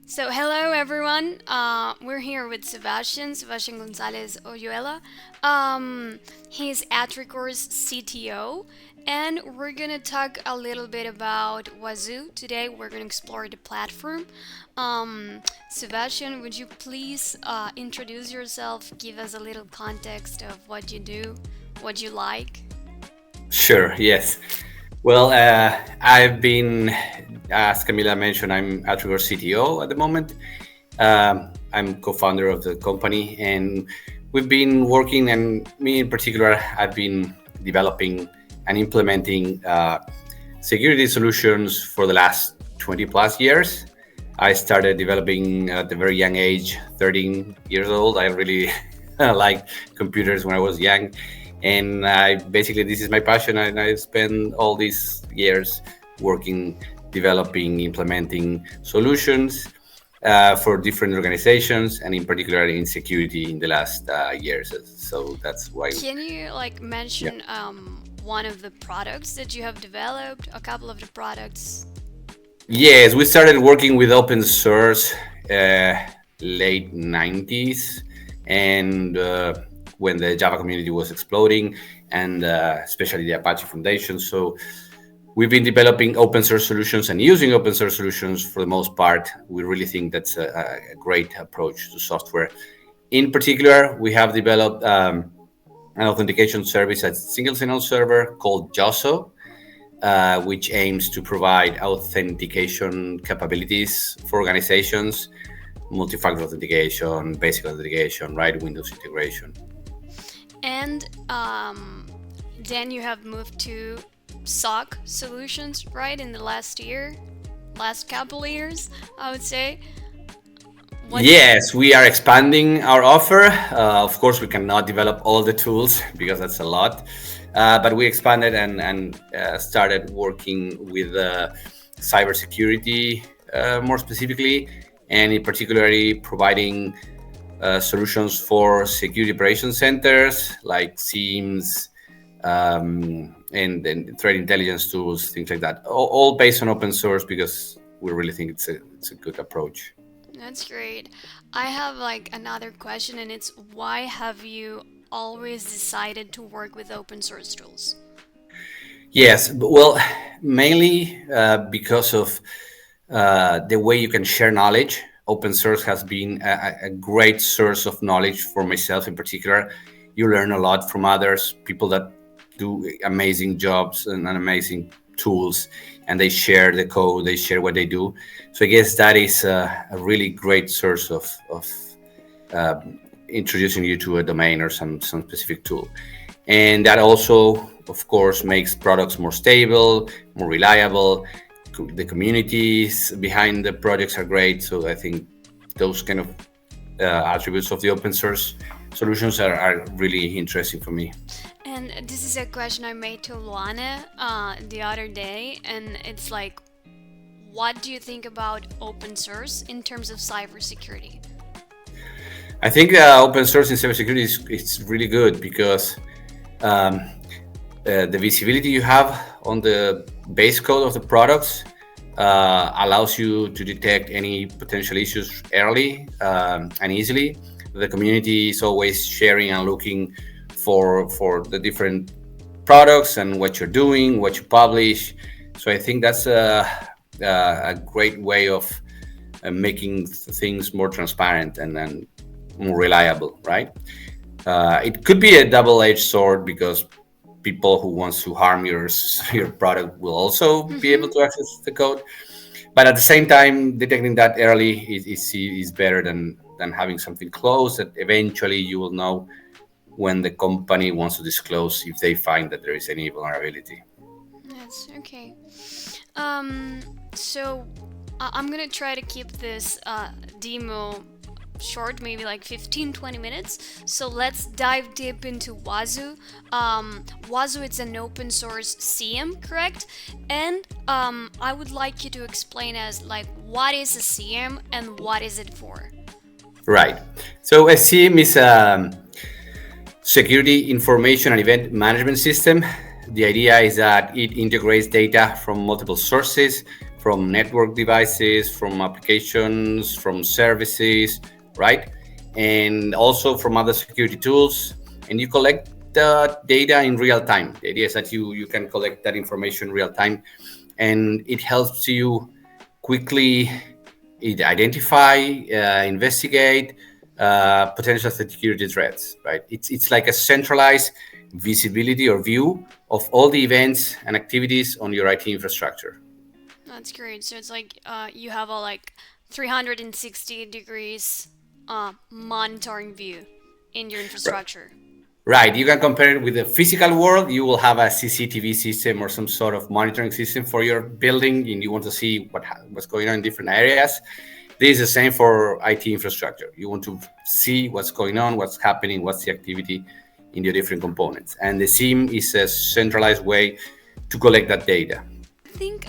So, hello everyone. We're here with Sebastián Gonzaléz Oyuela. He's Atricor's CTO, and we're gonna talk a little bit about Wazuh. Today, we're gonna explore the platform. Sebastian, would you please introduce yourself, give us a little context of what you do, what you like? Sure, yes. Well, I've been, as Camila mentioned, I'm Atrigo CTO at the moment. I'm co-founder of the company, and we've been working, and me in particular, I've been developing and implementing security solutions for the last 20 plus years. I started developing at a very young age, 13 years old. I really liked computers when I was young, and I basically this is my passion, and I spent all these years working, developing, implementing solutions for different organizations, and in particular in security in the last years. So that's why. Can you Yeah. mention one of the products that you have developed, a couple of the products? Yes, we started working with open source uh, late 90s, and when the Java community was exploding, and especially the Apache Foundation. So we've been developing open source solutions and using open source solutions for the most part. We really think that's a great approach to software. In particular, we have developed an authentication service at single sign-on server called Josso, which aims to provide authentication capabilities for organizations, multi-factor authentication, basic authentication, right? Windows integration. And then you have moved to SOC solutions, right? In the last year, last couple of years, I would say. What? Yes, we are expanding our offer. Of course, we cannot develop all the tools because that's a lot. But we expanded and started working with cybersecurity more specifically, and in particularly providing solutions for security operation centers like SIEMs, and threat intelligence tools, things like that. All based on open source because we really think it's a good approach. That's great. I have another question, and it's why have you always decided to work with open source tools? Yes, well, mainly because of the way you can share knowledge. Open source has been a great source of knowledge for myself in particular. You learn a lot from others, people that do amazing jobs and amazing tools, and they share the code, they share what they do. So I guess that is a really great source of uh, introducing you to a domain or some specific tool. And that also, of course, makes products more stable, more reliable. The communities behind the projects are great. So I think those kind of attributes of the open source solutions are really interesting for me. And this is a question I made to Luana the other day, and it's like, what do you think about open source in terms of cybersecurity? I think open source in cybersecurity is really good because um, the visibility you have on the base code of the products allows you to detect any potential issues early and easily. The community is always sharing and looking for the different products and what you're doing, what you publish. So I think that's a great way of making things more transparent and more reliable, right? It could be a double-edged sword because people who wants to harm your product will also be able Mm-hmm. to access the code. But at the same time, detecting that early is better than having something closed that eventually you will know when the company wants to disclose if they find that there is any vulnerability. That's okay. Um, so I'm gonna try to keep this demo short, maybe like 15-20 minutes. So let's dive deep into Wazuh. Wazuh, it's an open source SIEM, correct? And I would like you to explain us like what is a SIEM and what is it for? Right. So a SIEM is security information and event management system. The idea is that it integrates data from multiple sources, from network devices, from applications, from services, right? And also from other security tools. And you collect the data in real time. The idea is that you can collect that information real time, and it helps you quickly identify, investigate potential security threats, right? It's like a centralized visibility or view of all the events and activities on your IT infrastructure. That's great. So it's like you have a like 360 degrees monitoring view in your infrastructure. Right, you can compare it with the physical world. You will have a CCTV system or some sort of monitoring system for your building, and you want to see what's going on in different areas. This is the same for IT infrastructure. You want to see what's going on, what's happening, what's the activity in the different components. And the SIEM is a centralized way to collect that data. I think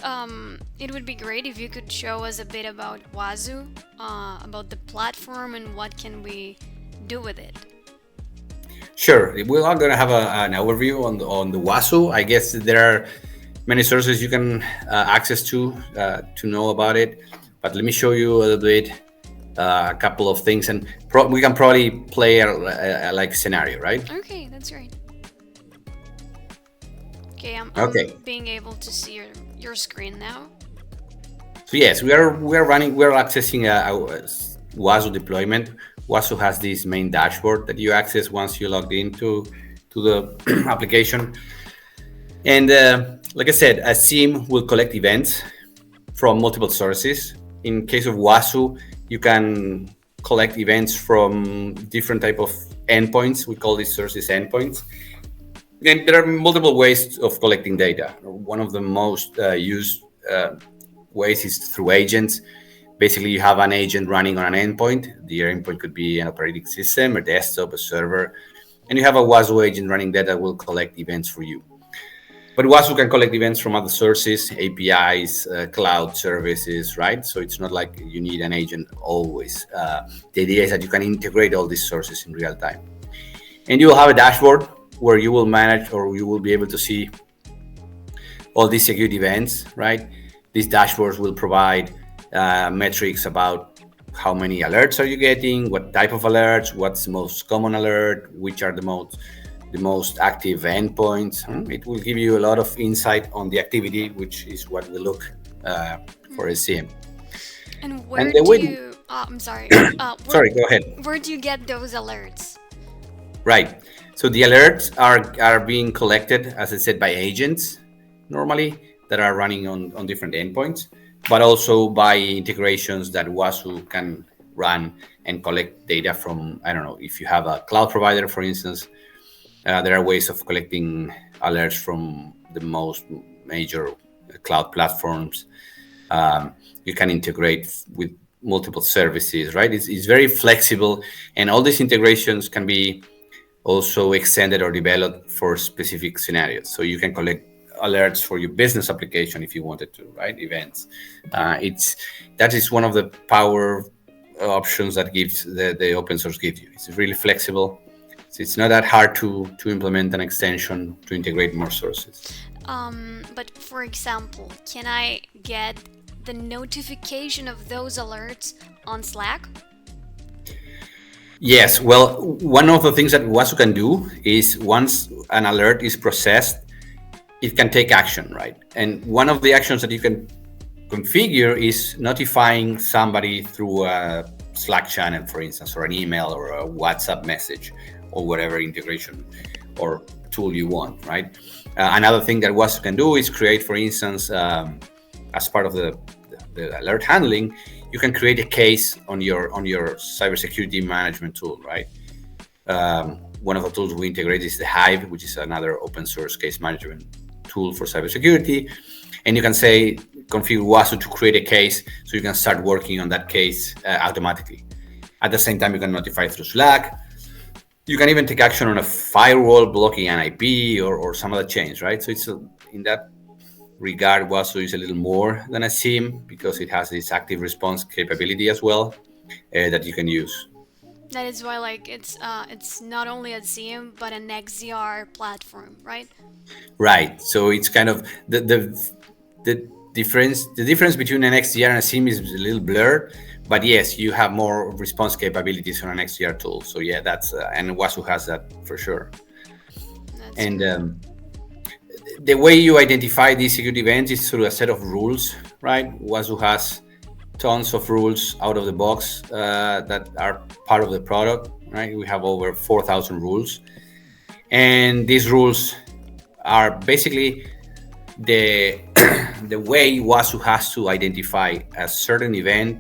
it would be great if you could show us a bit about Wazuh, about the platform and what can we do with it. Sure, we're all going to have an overview on the Wazuh. I guess there are many sources you can access to know about it. But let me show you a little bit, a couple of things, and we can probably play a like scenario, right? Okay, that's great. Okay, I'm Okay. being able to see your screen now. So yes, we are accessing a Wazuh deployment. Wazuh has this main dashboard that you access once you logged into the application. And like I said, a SIEM will collect events from multiple sources. In case of Wazuh, you can collect events from different type of endpoints. We call these sources endpoints. And there are multiple ways of collecting data. One of the most used ways is through agents. Basically, you have an agent running on an endpoint. The endpoint could be an operating system, a desktop, a server, and you have a Wazuh agent running that will collect events for you. But Wazuh can collect events from other sources, APIs, cloud services, right? So it's not like you need an agent always. The idea is that you can integrate all these sources in real time. And you will have a dashboard where you will manage, or you will be able to see all these security events, right? These dashboards will provide metrics about how many alerts are you getting, what type of alerts, what's the most common alert, which are the most active endpoints. It will give you a lot of insight on the activity, which is what we look for a SIEM. And where And do you? I'm sorry. Sorry, go ahead. Where do you get those alerts? Right. So the alerts are being collected, as I said, by agents normally that are running on different endpoints, but also by integrations that Wazuh can run and collect data from. I don't know, if you have a cloud provider, for instance, there are ways of collecting alerts from the most major cloud platforms. You can integrate with multiple services, right? It's very flexible, and all these integrations can be also extended or developed for specific scenarios. So you can collect alerts for your business application if you wanted to, right? Events. That is one of the power options that gives the open source gives you. It's really flexible. It's not that hard to implement an extension to integrate more sources. But for example, can I get the notification of those alerts on Slack? Yes, well, one of the things that Wazuh can do is once an alert is processed, it can take action, right? And one of the actions that you can configure is notifying somebody through a Slack channel, for instance, or an email or a WhatsApp message or whatever integration or tool you want, right? Another thing that Wazuh can do is create, for instance, as part of the alert handling, you can create a case on your cybersecurity management tool, right? One of the tools we integrate is the Hive, which is another open source case management tool for cybersecurity. And you can say, configure Wazuh to create a case so you can start working on that case automatically. At the same time, you can notify through Slack. You can even take action on a firewall blocking an IP or some other change, right? So it's in that regard, Wazuh is a little more than a SIEM because it has this active response capability as well that you can use. That is why, like, it's not only a SIEM but an XDR platform, right? Right. So it's kind of the difference. The difference between an XDR and a SIEM is a little blurred, but yes, you have more response capabilities on an XDR tool. So yeah, that's and Wazuh has that for sure. That's And great. the way you identify these security events is through a set of rules, right? Wazuh has tons of rules out of the box that are part of the product, right? We have over 4,000 rules, and these rules are basically the the way Wazuh has to identify a certain event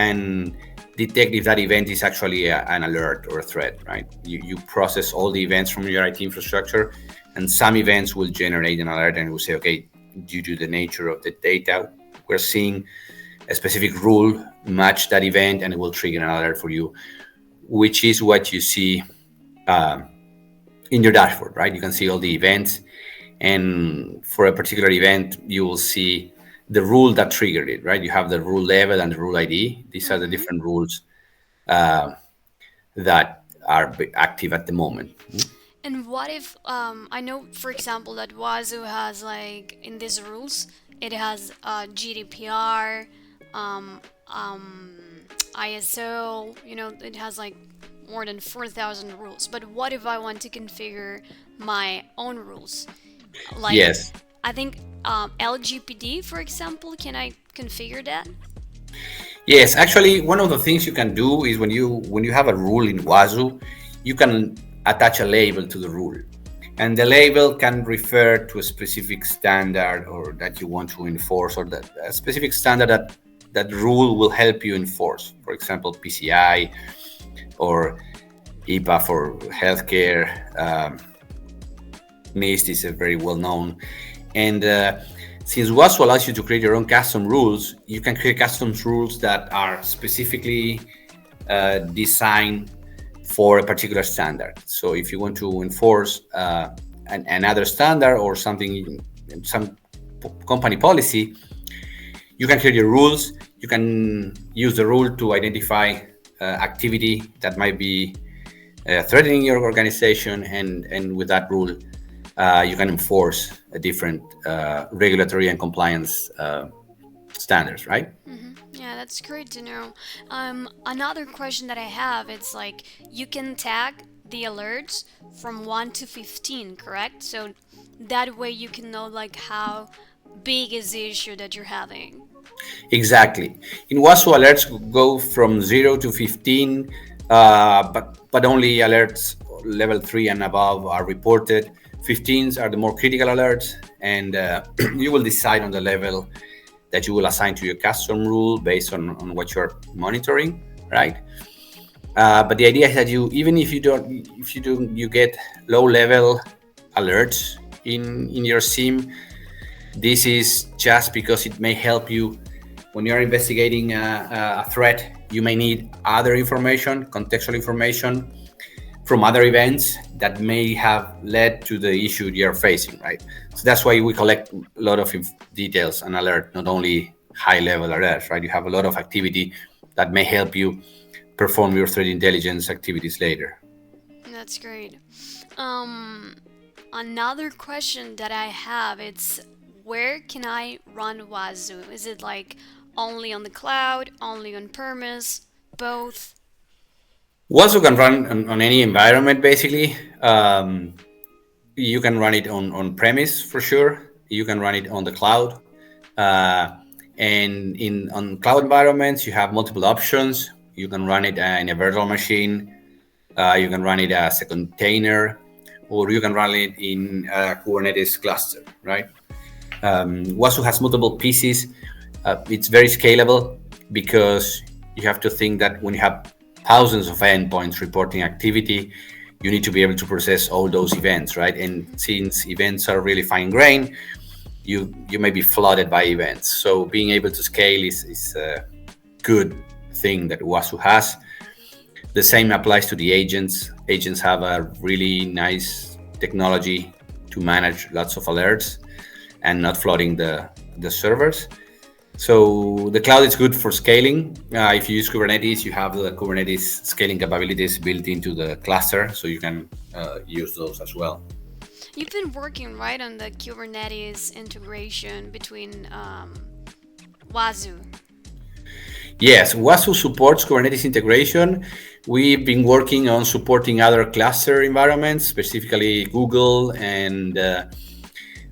and detect if that event is actually an alert or a threat, right? You process all the events from your IT infrastructure, and some events will generate an alert and will say, okay, due to the nature of the data, we're seeing a specific rule match that event, and it will trigger an alert for you, which is what you see in your dashboard, right? You can see all the events, and for a particular event, you will see the rule that triggered it, right? You have the rule level and the rule ID. These are the Mm-hmm. different rules that are active at the moment. And what if I know, for example, that Wazuh has like in these rules, it has GDPR, um, um, ISO. You know, it has like more than 4,000 rules. But what if I want to configure my own rules? Like, Yes. I think LGPD, for example, can I configure that? Yes, actually, one of the things you can do is when you have a rule in Wazuh, you can attach a label to the rule, and the label can refer to a specific standard or that you want to enforce, or that a specific standard that rule will help you enforce. For example, PCI or IPA for healthcare. NIST is a very well known, and since Wazuh allows you to create your own custom rules, you can create custom rules that are specifically designed for a particular standard. So if you want to enforce another standard or something, some company policy, you can create your rules. You can use the rule to identify activity that might be threatening your organization, and with that rule, you can enforce a different regulatory and compliance standards, right? Yeah, that's great to know. Another question that I have, it's like you can tag the alerts from 1 to 15, correct? So that way you can know like how big is the issue that you're having. Exactly. In Wazuh, alerts go from 0 to 15, but only alerts level 3 and above are reported. 15s are the more critical alerts, and you will decide on the level that you will assign to your custom rule based on what you're monitoring, right? But the idea is that even if you get low level alerts in your SIEM, this is just because it may help you when you're investigating a threat. You may need other information, contextual information from other events that may have led to the issue you're facing, right? So that's why we collect a lot of details and alert, not only high-level alerts, right? You have a lot of activity that may help you perform your threat intelligence activities later. That's great. Um, Another question that I have, it's where can I run Wazuh? Is it like only on the cloud, only on premise, both? Wazuh can run on any environment, basically. You can run it on premise for sure. You can run it on the cloud. Uh, and on cloud environments, you have multiple options. You can run it in a virtual machine. You can run it as a container, or you can run it in a Kubernetes cluster, right? Wazuh has multiple pieces. It's very scalable because you have to think that when you have thousands of endpoints reporting activity, you need to be able to process all those events, right? And since events are really fine grained, you may be flooded by events. So being able to scale is a good thing that Wazuh has. The same applies to the agents. Agents have a really nice technology to manage lots of alerts and not flooding the servers. So the cloud is good for scaling. If you use Kubernetes, you have the Kubernetes scaling capabilities built into the cluster, so you can use those as well. You've been working right on the Kubernetes integration between Wazuh. Yes, Wazuh supports Kubernetes integration. We've been working on supporting other cluster environments, specifically Google, and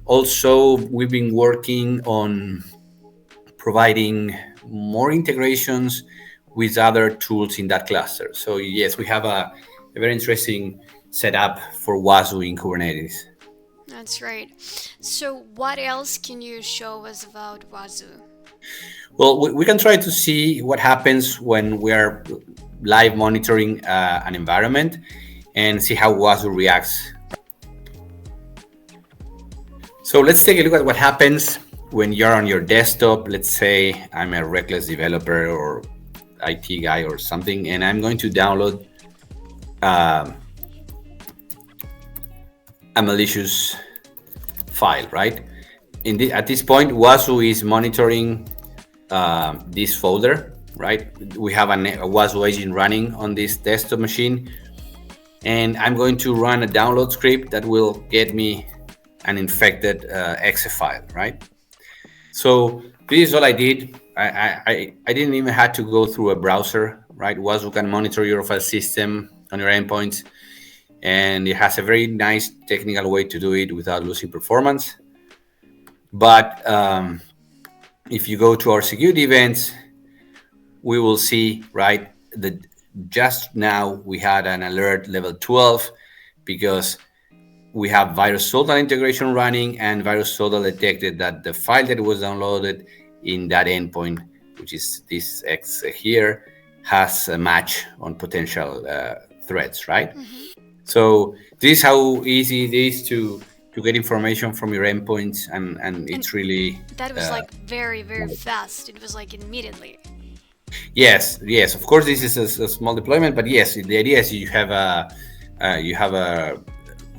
also we've been working on providing more integrations with other tools in that cluster. So yes, we have a very interesting setup for Wazuh in Kubernetes. That's right. So, what else can you show us about Wazuh? Well, we can try to see what happens when we are live monitoring an environment and see how Wazuh reacts. So let's take a look at what happens when you're on your desktop. Let's say I'm a reckless developer or IT guy or something, and I'm going to download a malicious file, right? At this point, Wazuh is monitoring this folder, right? We have a Wazuh agent running on this desktop machine, and I'm going to run a download script that will get me an infected exe file, right? So this is all I did. I didn't even have to go through a browser, right? Wazuh can monitor your file system on your endpoints, and it has a very nice technical way to do it without losing performance. But if you go to our security events, we will see, right, that just now we had an alert level 12 because we have virus total integration running, and virus total detected that the file that was downloaded in that endpoint, which is this X here, has a match on potential threats, right? Mm-hmm. So this is how easy it is to get information from your endpoints, and it's really that was like very, very fast. It was like immediately. yes. Of course, this is a small deployment, but yes, the idea is you have a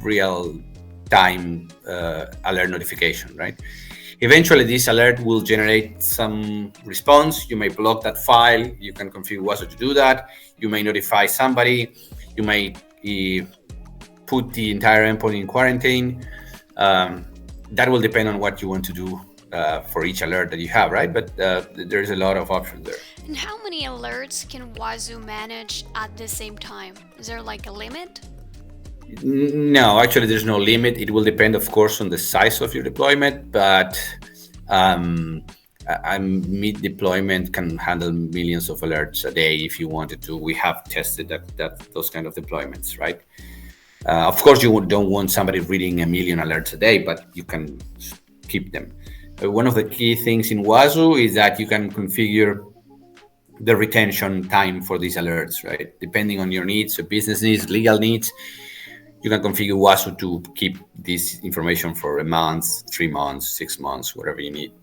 real time alert notification, right? Eventually, this alert will generate some response. You may block that file. You can configure Wazuh to do that. You may notify somebody. You may put the entire endpoint in quarantine. That will depend on what you want to do for each alert that you have, right? But there's a lot of options there. And how many alerts can Wazuh manage at the same time? Is there like a limit? No, actually, there's no limit. It will depend, of course, on the size of your deployment, but mid deployment can handle millions of alerts a day if you wanted to. We have tested those kind of deployments, right? Of course, you don't want somebody reading a million alerts a day, but you can keep them. One of the key things in Wazuh is that you can configure the retention time for these alerts, right? Depending on your needs, your business needs, legal needs, you can configure Wazuh to keep this information for a month, 3 months, 6 months, whatever you need.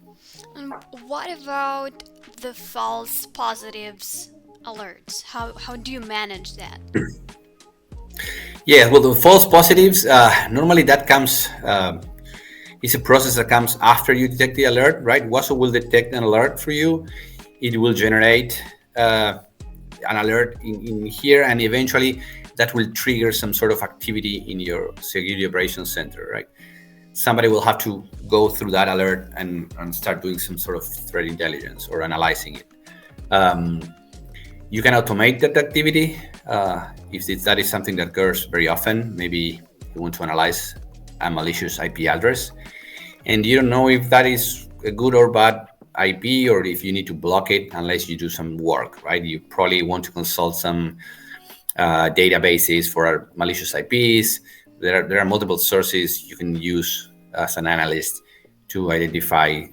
And what about the false positives alerts? How do you manage that? Yeah, well, the false positives, normally that comes, it's a process that comes after you detect the alert, right? Wazuh will detect an alert for you. It will generate an alert in here, and eventually that will trigger some sort of activity in your security operations center, right? Somebody will have to go through that alert and start doing some sort of threat intelligence or analyzing it. You can automate that activity if that is something that occurs very often. Maybe you want to analyze a malicious IP address, and you don't know if that is a good or bad IP, or if you need to block it unless you do some work, right? You probably want to consult some databases for malicious IPs. There are multiple sources you can use as an analyst to identify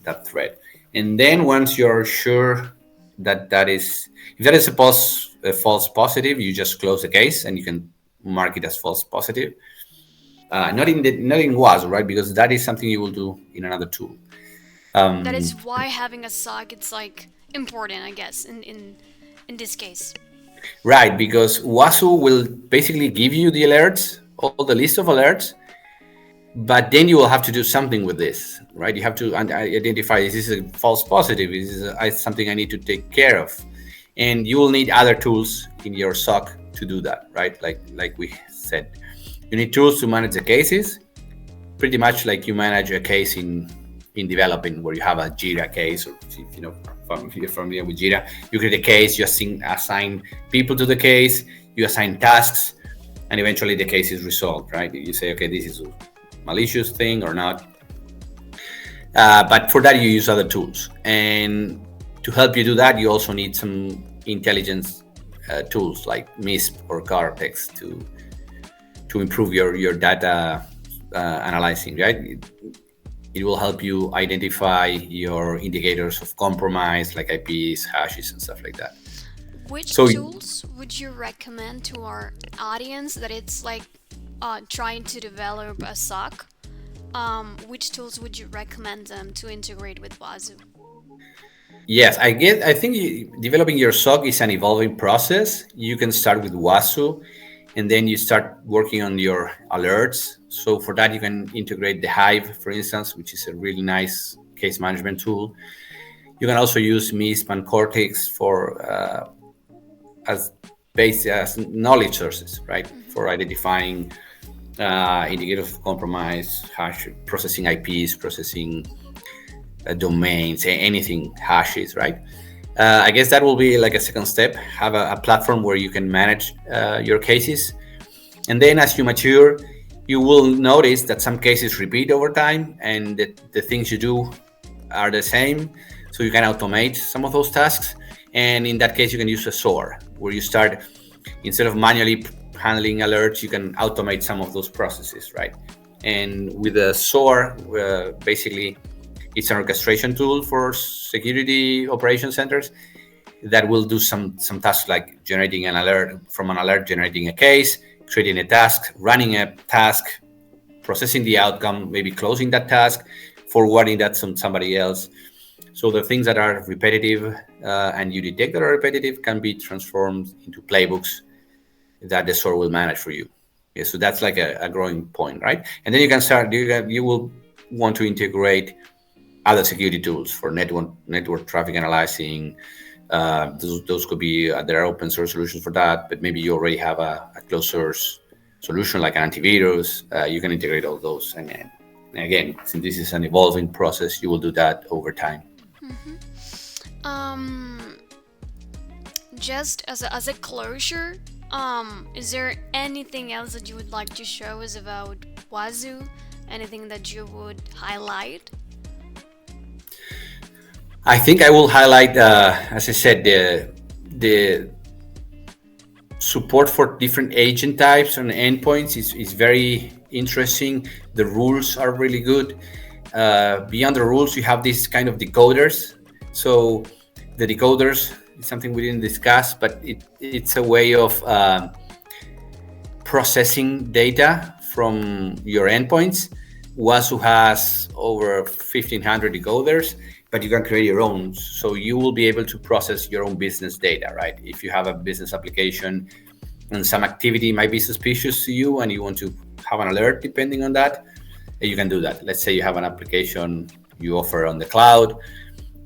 that threat. And then once you're sure that if that is a false positive, you just close the case and you can mark it as false positive. Not in Wazuh, right? Because that is something you will do in another tool. That is why having a SOC it's like important, I guess, in this case. Right, because Wazuh will basically give you the alerts, all the list of alerts, but then you will have to do something with this, right? You have to identify, is this a false positive? Is this something I need to take care of? And you will need other tools in your SOC to do that, right? Like we said, you need tools to manage the cases. pretty much like you manage a case in developing, where you have a Jira case, or if if you're familiar with Jira, you create a case, you assign people to the case, you assign tasks, and eventually the case is resolved, right? You say, okay, this is a malicious thing or not. But for that, you use other tools. And to help you do that, you also need some intelligence tools like MISP or Cortex to improve your data analyzing, right? It will help you identify your indicators of compromise, like IPs, hashes, and stuff like that. Which So tools would you recommend to our audience that it's like trying to develop a SOC? Which tools would you recommend them to integrate with Wazuh? yes, I think developing your SOC is an evolving process. You can start with Wazuh, and then you start working on your alerts. So for that, you can integrate the Hive, for instance, which is a really nice case management tool. You can also use MISP and Cortex for as as knowledge sources, right? For identifying indicators of compromise, hash processing IPs, processing domains, anything hashes, right? I guess that will be like a second step. Have a platform where you can manage your cases, and then as you mature, you will notice that some cases repeat over time, and the things you do are the same. So you can automate some of those tasks, and in that case, you can use a SOAR, where you start, instead of manually handling alerts, you can automate some of those processes, right? And with a SOAR, basically, it's an orchestration tool for security operation centers that will do some tasks like generating an alert, from an alert, generating a case, creating a task, running a task, processing the outcome, maybe closing that task, forwarding that to somebody else. So the things that are repetitive and you detect that are repetitive can be transformed into playbooks that the SOAR will manage for you. Yeah, so that's like a growing point, right? And then you can start. You will want to integrate other security tools for network traffic analyzing. Those could be there are open source solutions for that, but maybe you already have a closed source solution like an antivirus. You can integrate all those, and again, since this is an evolving process, you will do that over time. Um, just as a closure, is there anything else that you would like to show us about Wazuh? Anything that you would highlight? I think I will highlight, as I said, the support for different agent types and endpoints is very interesting. The rules are really good. Beyond the rules, you have these kind of decoders. So the decoders is something we didn't discuss, but it's a way of processing data from your endpoints. Wazuh has over 1,500 decoders, but you can create your own. So you will be able to process your own business data, right? If you have a business application and some activity might be suspicious to you and you want to have an alert depending on that, you can do that. Let's say you have an application you offer on the cloud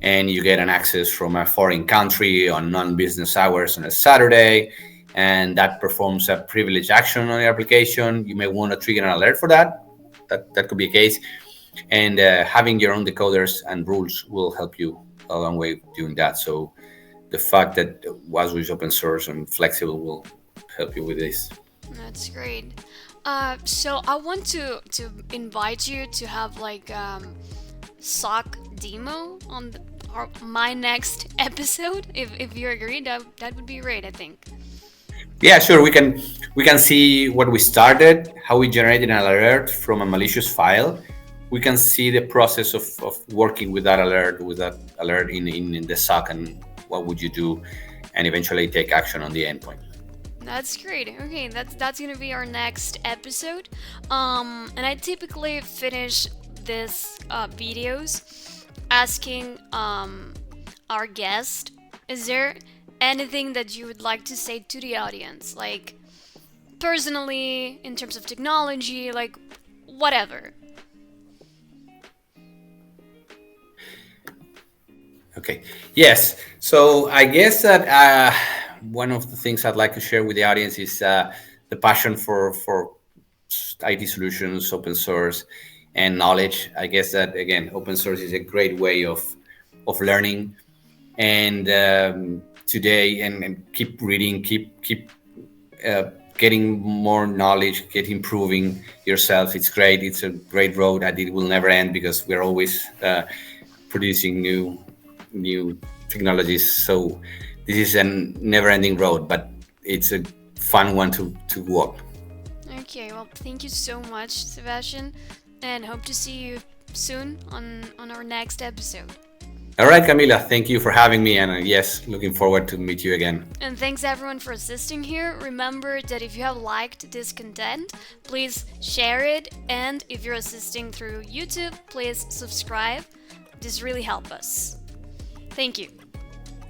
and you get an access from a foreign country on non-business hours on a Saturday, and that performs a privileged action on your application. You may want to trigger an alert for that. That could be a case. And having your own decoders and rules will help you a long way doing that. So the fact that Wazuh is open source and flexible will help you with this. That's great. So I want to invite you to have like SOC demo on my next episode. If you agree, that would be great, I think. Yeah, sure. We can see what we started, how we generated an alert from a malicious file. We can see the process of working with that alert in the SOC, and what would you do, and eventually take action on the endpoint. That's great. Okay, that's gonna be our next episode. And I typically finish this videos asking our guest, is there anything that you would like to say to the audience, like personally, in terms of technology, like whatever? Okay. Yes. So I guess that one of the things I'd like to share with the audience is the passion for IT solutions, open source. and knowledge. I guess that again, open source is a great way of learning. And today, and keep reading, keep getting more knowledge, get improving yourself. It's great. It's a great road, and it will never end because we're always producing new technologies. So this is a never-ending road, but it's a fun one to walk. Okay, well, thank you so much, Sebastian, and hope to see you soon on our next episode. All right, Camila, thank you for having me, and yes, looking forward to meet you again. And thanks everyone for assisting here. Remember that if you have liked this content, please share it, and if you're assisting through YouTube, please subscribe. This really helps us. Thank you.